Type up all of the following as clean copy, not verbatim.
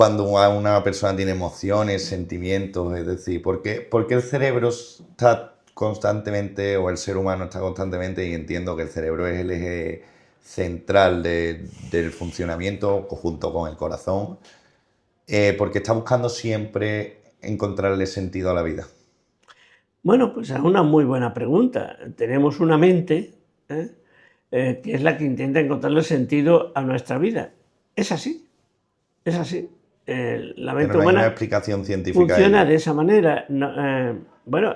cuando una persona tiene emociones, sentimientos, es decir, ¿por qué el cerebro está constantemente, o el ser humano está constantemente, y entiendo que el cerebro es el eje central del funcionamiento junto con el corazón, porque está buscando siempre encontrarle sentido a la vida? Bueno, pues es una muy buena pregunta. Tenemos una mente, ¿eh? Que es la que intenta encontrarle sentido a nuestra vida. Es así, es así. La Pero mente no hay una humana explicación científica a funciona ello. de esa manera. No, bueno,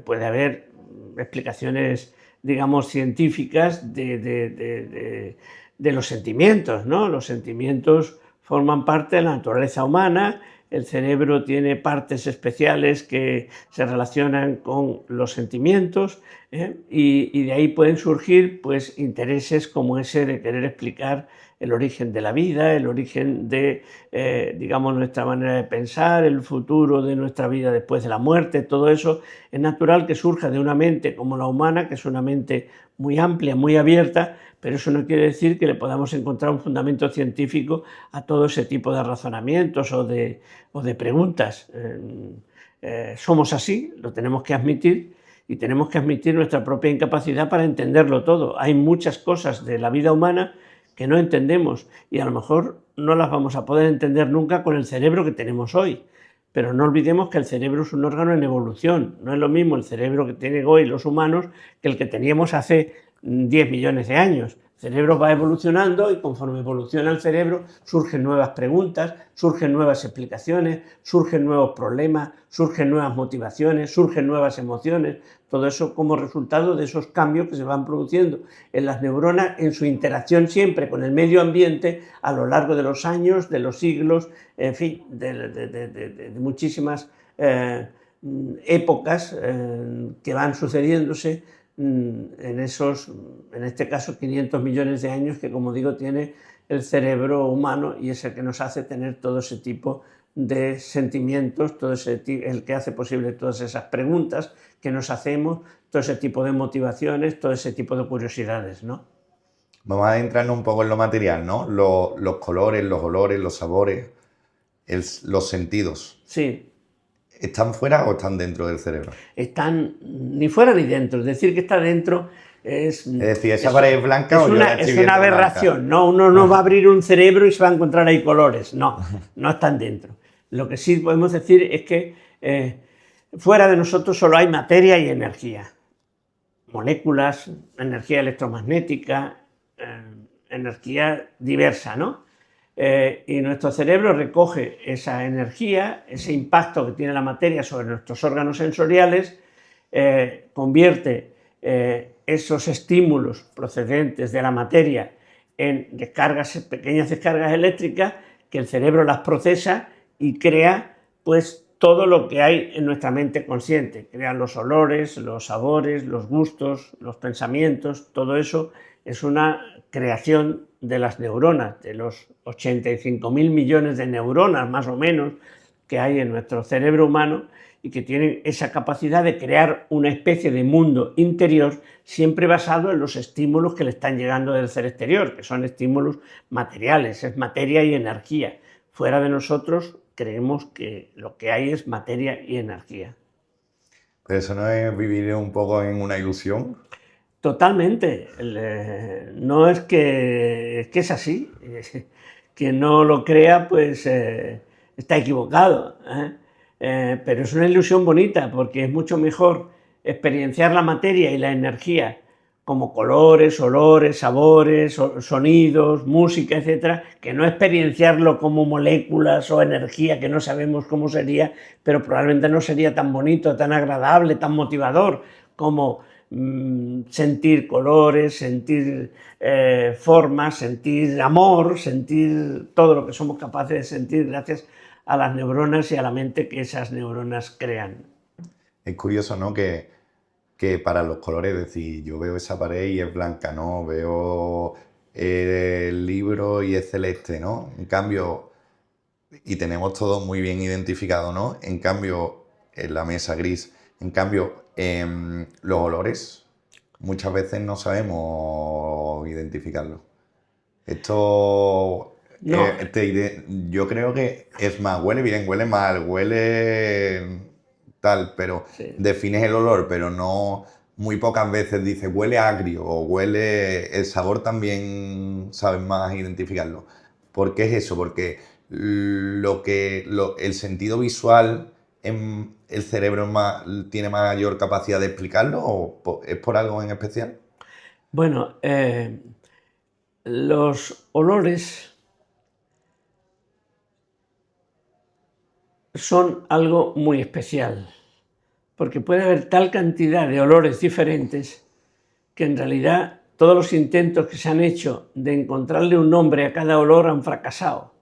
puede haber explicaciones, digamos, científicas de los sentimientos, ¿no? Los sentimientos forman parte de la naturaleza humana. El cerebro tiene partes especiales que se relacionan con los sentimientos, y de ahí pueden surgir pues, intereses como ese de querer explicar el origen de la vida, el origen de, digamos, nuestra manera de pensar, el futuro de nuestra vida después de la muerte. Todo eso es natural que surja de una mente como la humana, que es una mente muy amplia, muy abierta, pero eso no quiere decir que le podamos encontrar un fundamento científico a todo ese tipo de razonamientos o de preguntas. Somos así, lo tenemos que admitir, y tenemos que admitir nuestra propia incapacidad para entenderlo todo. Hay muchas cosas de la vida humana que no entendemos y a lo mejor no las vamos a poder entender nunca con el cerebro que tenemos hoy. Pero no olvidemos que el cerebro es un órgano en evolución. No es lo mismo el cerebro que tienen hoy los humanos que el que teníamos hace 10 millones de años. El cerebro va evolucionando y conforme evoluciona el cerebro surgen nuevas preguntas, surgen nuevas explicaciones, surgen nuevos problemas, surgen nuevas motivaciones, surgen nuevas emociones. Todo eso como resultado de esos cambios que se van produciendo en las neuronas en su interacción siempre con el medio ambiente a lo largo de los años, de los siglos, en fin, de muchísimas épocas que van sucediéndose en este caso, 500 millones de años que, como digo, tiene el cerebro humano y es el que nos hace tener todo ese tipo de sentimientos, el que hace posible todas esas preguntas que nos hacemos, todo ese tipo de motivaciones, todo ese tipo de curiosidades, ¿no? Vamos a adentrarnos un poco en lo material, ¿no? Los colores, los olores, los sabores, los sentidos. Sí, ¿Están fuera o están dentro del cerebro? están ni fuera ni dentro, es decir, que está dentro es, Es decir, ¿esa es, pared es blanca o yo la estoy es una viendo blanca? aberración, ¿no? Uno no va a abrir un cerebro y se va a encontrar ahí colores, no, no están dentro. Lo que sí podemos decir es que fuera de nosotros solo hay materia y energía, moléculas, energía electromagnética, energía diversa, ¿no? Y nuestro cerebro recoge esa energía, ese impacto que tiene la materia sobre nuestros órganos sensoriales, convierte esos estímulos procedentes de la materia en descargas, pequeñas descargas eléctricas, que el cerebro las procesa y crea pues todo lo que hay en nuestra mente consciente. Crea los olores, los sabores, los gustos, los pensamientos, todo eso es una creación de las neuronas, de los 85.000 millones de neuronas más o menos que hay en nuestro cerebro humano y que tienen esa capacidad de crear una especie de mundo interior siempre basado en los estímulos que le están llegando del ser exterior, que son estímulos materiales, es materia y energía. Fuera de nosotros creemos que lo que hay es materia y energía. Pero eso no es vivir un poco en una ilusión. Totalmente. No es que es así. Quien no lo crea, pues está equivocado. Pero es una ilusión bonita porque es mucho mejor experienciar la materia y la energía como colores, olores, sabores, sonidos, música, etcétera, que no experienciarlo como moléculas o energía que no sabemos cómo sería, pero probablemente no sería tan bonito, tan agradable, tan motivador como sentir colores, sentir formas, sentir amor, sentir todo lo que somos capaces de sentir gracias a las neuronas y a la mente que esas neuronas crean. Es curioso, ¿no? Que para los colores, es decir, yo veo esa pared y es blanca, ¿no? Veo el libro y es celeste, ¿no? En cambio, y tenemos todo muy bien identificado, ¿no? En cambio, en la mesa gris, en cambio, los olores, muchas veces no sabemos identificarlos. Esto No, Yo creo que es más, huele bien, huele mal, huele tal, pero sí. defines el olor, pero no, muy pocas veces dices huele agrio o huele, el sabor también sabes más identificarlo. ¿Por qué es eso? Porque el sentido visual, el cerebro tiene mayor capacidad de explicarlo o es por algo en especial. Bueno, los olores son algo muy especial, porque puede haber tal cantidad de olores diferentes que en realidad todos los intentos que se han hecho de encontrarle un nombre a cada olor han fracasado,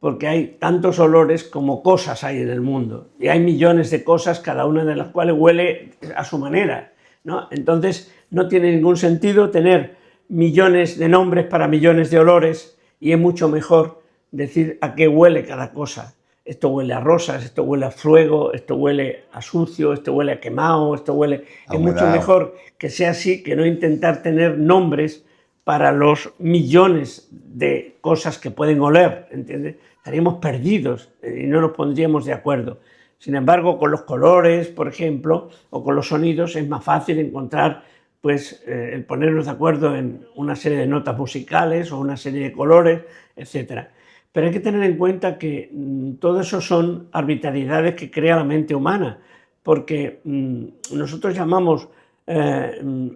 porque hay tantos olores como cosas hay en el mundo, y hay millones de cosas, cada una de las cuales huele a su manera, ¿no? Entonces no tiene ningún sentido tener millones de nombres para millones de olores, y es mucho mejor decir a qué huele cada cosa. Esto huele a rosas, esto huele a fuego, esto huele a sucio, esto huele a quemado, esto huele... A Es mucho humedad. mejor que sea así que no intentar tener nombres para los millones de cosas que pueden oler, ¿entiendes? Estaríamos perdidos y no nos pondríamos de acuerdo. Sin embargo, con los colores, por ejemplo, o con los sonidos, es más fácil encontrar, pues, el ponernos de acuerdo en una serie de notas musicales o una serie de colores, etcétera. Pero hay que tener en cuenta que todo eso son arbitrariedades que crea la mente humana, porque nosotros llamamos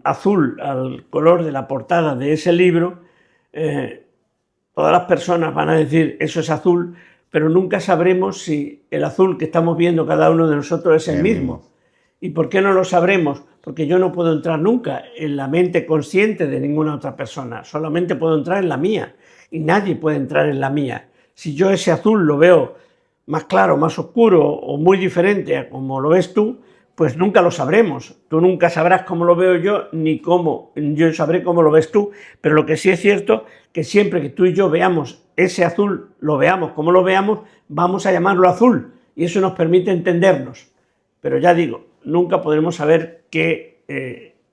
azul al color de la portada de ese libro. Todas las personas van a decir eso es azul, pero nunca sabremos si el azul que estamos viendo cada uno de nosotros es el mismo. ¿Y por qué no lo sabremos? Porque yo no puedo entrar nunca en la mente consciente de ninguna otra persona, solamente puedo entrar en la mía, y nadie puede entrar en la mía. Si yo ese azul lo veo más claro, más oscuro o muy diferente a como lo ves tú, pues nunca lo sabremos. Tú nunca sabrás cómo lo veo yo, ni cómo yo sabré cómo lo ves tú, pero lo que sí es cierto que siempre que tú y yo veamos ese azul, lo veamos como lo veamos, vamos a llamarlo azul, y eso nos permite entendernos. Pero ya digo, nunca podremos saber qué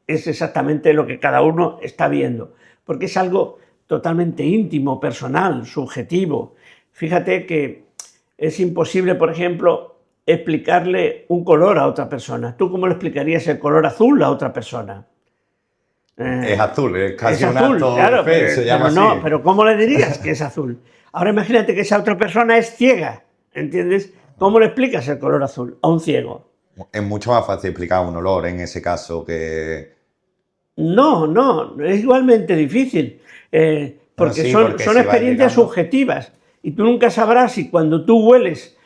es exactamente lo que cada uno está viendo, porque es algo totalmente íntimo, personal, subjetivo. Fíjate que es imposible, por ejemplo, explicarle un color a otra persona. ¿Tú cómo le explicarías el color azul a otra persona? Es azul, es casi Es un azul, acto claro, fe, se llama pero no, así. pero ¿cómo le dirías que es azul? Ahora imagínate que esa otra persona es ciega, ¿entiendes? ¿Cómo le explicas el color azul a un ciego? Es mucho más fácil explicar un olor en ese caso que... No, es igualmente difícil, porque sí, son porque si va experiencias llegando... subjetivas, y tú nunca sabrás si cuando tú hueles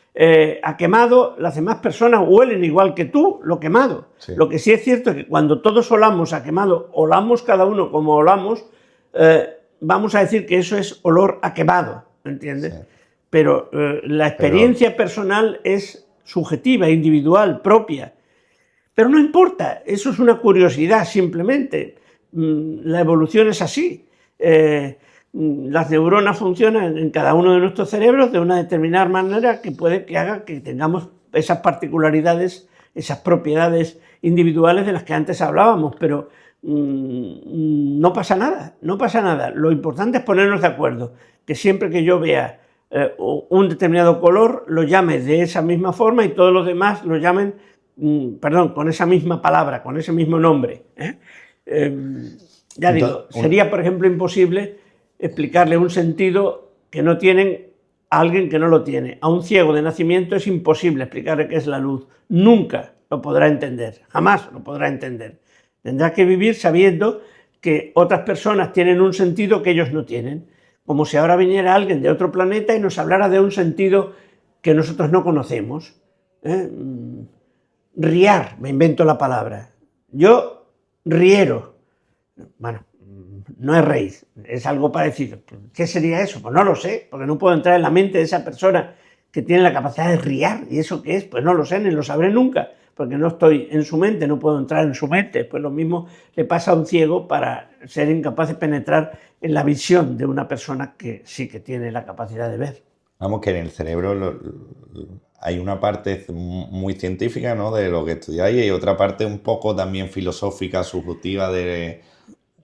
a quemado, las demás personas huelen igual que tú lo quemado. Sí. Lo que sí es cierto es que cuando todos olamos a quemado, olamos cada uno como olamos, vamos a decir que eso es olor a quemado, ¿entiendes? Sí. Pero la experiencia personal es subjetiva, individual, propia. Pero no importa, eso es una curiosidad simplemente. La evolución es así. Las neuronas funcionan en cada uno de nuestros cerebros de una determinada manera que puede que haga que tengamos esas particularidades, esas propiedades individuales de las que antes hablábamos, pero no pasa nada, no pasa nada. Lo importante es ponernos de acuerdo, que siempre que yo vea un determinado color, lo llame de esa misma forma y todos los demás lo llamen con esa misma palabra, con ese mismo nombre. Ya digo, sería, por ejemplo, imposible explicarle un sentido que no tienen a alguien que no lo tiene. A un ciego de nacimiento es imposible explicarle qué es la luz. Nunca lo podrá entender, jamás lo podrá entender. Tendrá que vivir sabiendo que otras personas tienen un sentido que ellos no tienen. Como si ahora viniera alguien de otro planeta y nos hablara de un sentido que nosotros no conocemos. Riar, me invento la palabra. Yo riero. Bueno, no es reír, es algo parecido. ¿Qué sería eso? Pues no lo sé, porque no puedo entrar en la mente de esa persona que tiene la capacidad de riar. ¿Y eso qué es? Pues no lo sé, ni lo sabré nunca, porque no estoy en su mente, no puedo entrar en su mente. Pues lo mismo le pasa a un ciego para ser incapaz de penetrar en la visión de una persona que sí que tiene la capacidad de ver. Vamos, que en el cerebro hay una parte muy científica, ¿no?, de lo que estudiáis y otra parte un poco también filosófica, subjetiva de...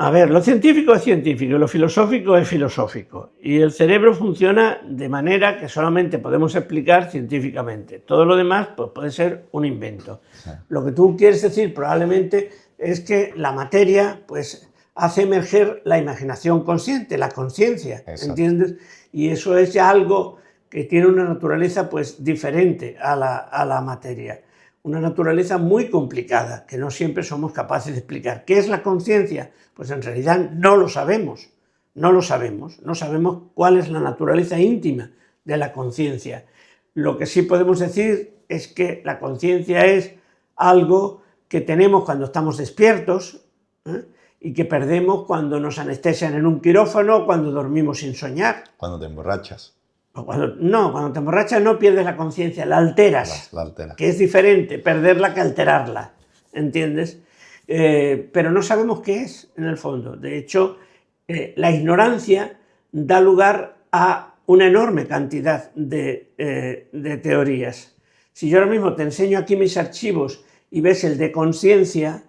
A ver, lo científico es científico y lo filosófico es filosófico. Y el cerebro funciona de manera que solamente podemos explicar científicamente. Todo lo demás pues, puede ser un invento. Sí. Lo que tú quieres decir probablemente es que la materia pues, hace emerger la imaginación consciente, la conciencia, ¿entiendes? Y eso es ya algo que tiene una naturaleza pues, diferente a la materia. Una naturaleza muy complicada, que no siempre somos capaces de explicar. ¿Qué es la conciencia? Pues en realidad no lo sabemos, no lo sabemos, no sabemos cuál es la naturaleza íntima de la conciencia. Lo que sí podemos decir es que la conciencia es algo que tenemos cuando estamos despiertos, y que perdemos cuando nos anestesian en un quirófano o cuando dormimos sin soñar. Cuando te emborrachas. Cuando te emborrachas no pierdes la conciencia, la alteras, la alteras, que es diferente perderla que alterarla, ¿entiendes? Pero no sabemos qué es en el fondo. De hecho, la ignorancia da lugar a una enorme cantidad de teorías. Si yo ahora mismo te enseño aquí mis archivos y ves el de conciencia,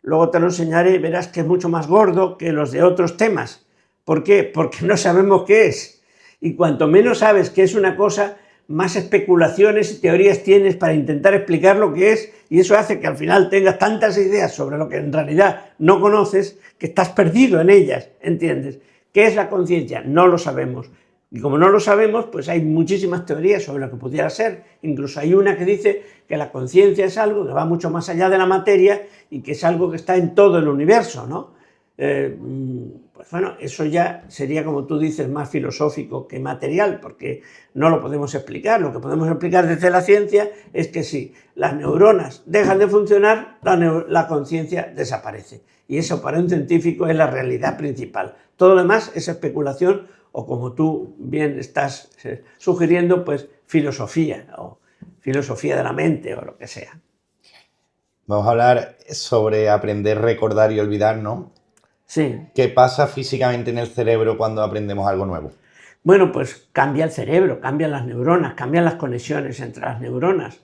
luego te lo enseñaré y verás que es mucho más gordo que los de otros temas. ¿Por qué? Porque no sabemos qué es. Y cuanto menos sabes qué es una cosa, más especulaciones y teorías tienes para intentar explicar lo que es, y eso hace que al final tengas tantas ideas sobre lo que en realidad no conoces, que estás perdido en ellas, ¿entiendes? ¿Qué es la conciencia? No lo sabemos. Y como no lo sabemos, pues hay muchísimas teorías sobre lo que pudiera ser. Incluso hay una que dice que la conciencia es algo que va mucho más allá de la materia y que es algo que está en todo el universo, ¿no? Pues bueno, eso ya sería, como tú dices, más filosófico que material, porque no lo podemos explicar. Lo que podemos explicar desde la ciencia es que si las neuronas dejan de funcionar, la conciencia desaparece. Y eso para un científico es la realidad principal. Todo lo demás es especulación o, como tú bien estás sugiriendo, pues filosofía o filosofía de la mente o lo que sea. Vamos a hablar sobre aprender, recordar y olvidar, ¿no? Sí. ¿Qué pasa físicamente en el cerebro cuando aprendemos algo nuevo? Bueno, pues cambia el cerebro, cambian las neuronas, cambian las conexiones entre las neuronas,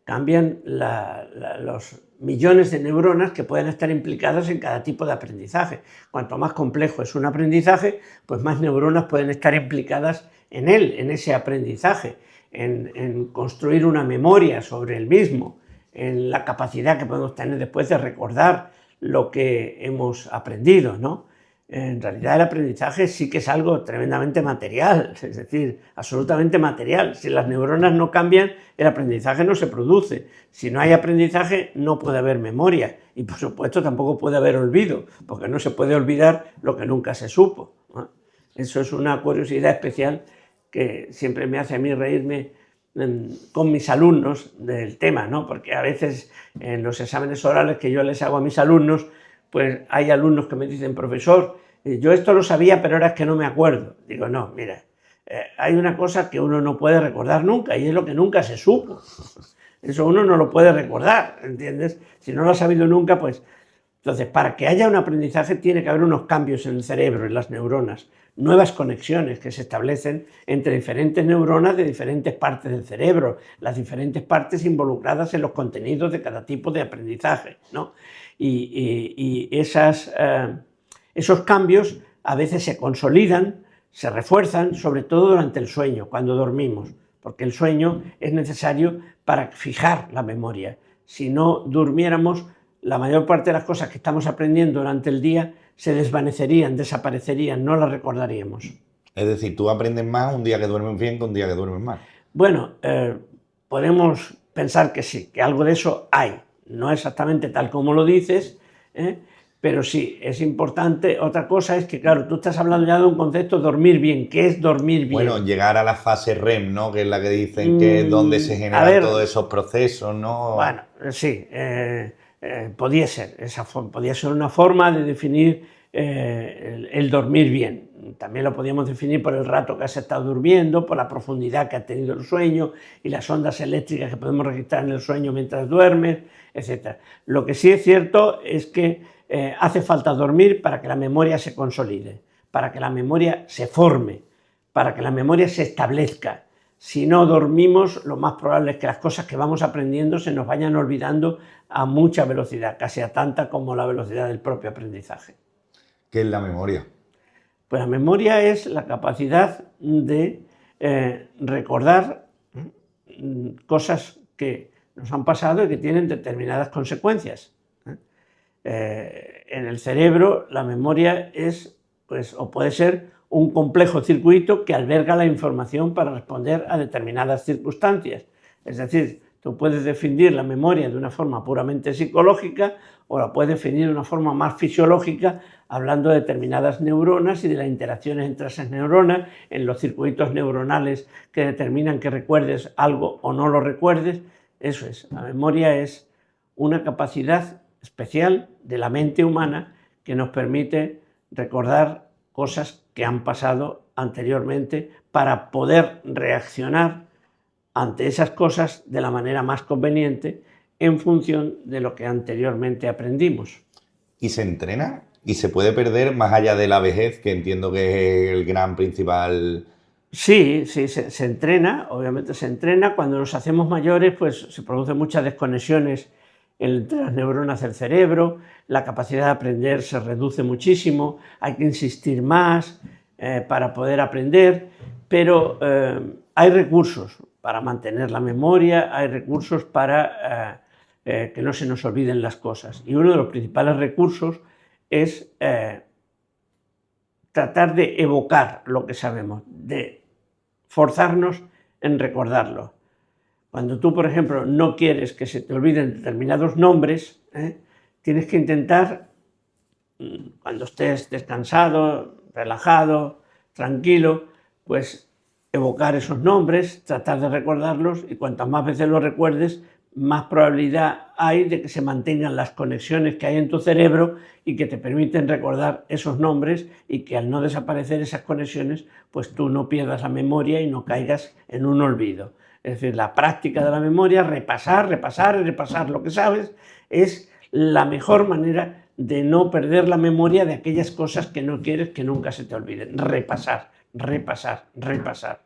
cambian los millones de neuronas que pueden estar implicadas en cada tipo de aprendizaje. Cuanto más complejo es un aprendizaje, pues más neuronas pueden estar implicadas en él, en ese aprendizaje, en construir una memoria sobre el mismo, en la capacidad que podemos tener después de recordar lo que hemos aprendido, ¿no? En realidad el aprendizaje sí que es algo tremendamente material, es decir, absolutamente material. Si las neuronas no cambian, el aprendizaje no se produce. Si no hay aprendizaje, no puede haber memoria y, por supuesto, tampoco puede haber olvido, porque no se puede olvidar lo que nunca se supo, ¿no? Eso es una curiosidad especial que siempre me hace a mí reírme con mis alumnos del tema, ¿no? Porque a veces en los exámenes orales que yo les hago a mis alumnos, pues hay alumnos que me dicen: profesor, yo esto lo sabía, pero ahora es que no me acuerdo. Digo, no, mira, hay una cosa que uno no puede recordar nunca y es lo que nunca se supo. Eso uno no lo puede recordar, ¿entiendes? Si no lo ha sabido nunca, pues... Entonces, para que haya un aprendizaje tiene que haber unos cambios en el cerebro, en las neuronas, nuevas conexiones que se establecen entre diferentes neuronas de diferentes partes del cerebro, las diferentes partes involucradas en los contenidos de cada tipo de aprendizaje, ¿no? Y esos cambios a veces se consolidan, se refuerzan, sobre todo durante el sueño, cuando dormimos, porque el sueño es necesario para fijar la memoria. Si no durmiéramos, la mayor parte de las cosas que estamos aprendiendo durante el día se desvanecerían, desaparecerían, no las recordaríamos. Es decir, tú aprendes más un día que duermes bien que un día que duermes mal. Bueno, podemos pensar que sí, que algo de eso hay. No exactamente tal como lo dices, pero sí, es importante. Otra cosa es que, claro, tú estás hablando ya de un concepto, dormir bien. ¿Qué es dormir bien? Bueno, llegar a la fase REM, ¿no? Que es la que dicen que es donde se generan todos esos procesos, ¿no? Bueno, sí, podía ser. Podía ser una forma de definir el dormir bien. También lo podíamos definir por el rato que has estado durmiendo, por la profundidad que ha tenido el sueño y las ondas eléctricas que podemos registrar en el sueño mientras duermes, etc. Lo que sí es cierto es que hace falta dormir para que la memoria se consolide, para que la memoria se forme, para que la memoria se establezca. Si no dormimos, lo más probable es que las cosas que vamos aprendiendo se nos vayan olvidando a mucha velocidad, casi a tanta como la velocidad del propio aprendizaje. ¿Qué es la memoria? Pues la memoria es la capacidad de recordar cosas que nos han pasado y que tienen determinadas consecuencias. En el cerebro la memoria es, pues, o puede ser un complejo circuito que alberga la información para responder a determinadas circunstancias. Es decir, tú puedes definir la memoria de una forma puramente psicológica o la puedes definir de una forma más fisiológica, hablando de determinadas neuronas y de las interacciones entre esas neuronas, en los circuitos neuronales que determinan que recuerdes algo o no lo recuerdes. Eso es, la memoria es una capacidad especial de la mente humana que nos permite recordar cosas que han pasado anteriormente para poder reaccionar ante esas cosas de la manera más conveniente en función de lo que anteriormente aprendimos. ¿Y se entrena? ¿Y se puede perder más allá de la vejez, que entiendo que es el gran principal? Sí, se entrena, obviamente se entrena. Cuando nos hacemos mayores, pues se producen muchas desconexiones entre las neuronas del cerebro, la capacidad de aprender se reduce muchísimo, hay que insistir más para poder aprender, pero hay recursos para mantener la memoria, hay recursos para que no se nos olviden las cosas. Y uno de los principales recursos es tratar de evocar lo que sabemos, de forzarnos en recordarlo. Cuando tú, por ejemplo, no quieres que se te olviden determinados nombres, tienes que intentar, cuando estés descansado, relajado, tranquilo, pues evocar esos nombres, tratar de recordarlos, y cuantas más veces los recuerdes, más probabilidad hay de que se mantengan las conexiones que hay en tu cerebro y que te permiten recordar esos nombres, y que al no desaparecer esas conexiones, pues tú no pierdas la memoria y no caigas en un olvido. Es decir, la práctica de la memoria, repasar y repasar lo que sabes, es la mejor manera de no perder la memoria de aquellas cosas que no quieres que nunca se te olviden. Repasar, repasar, repasar.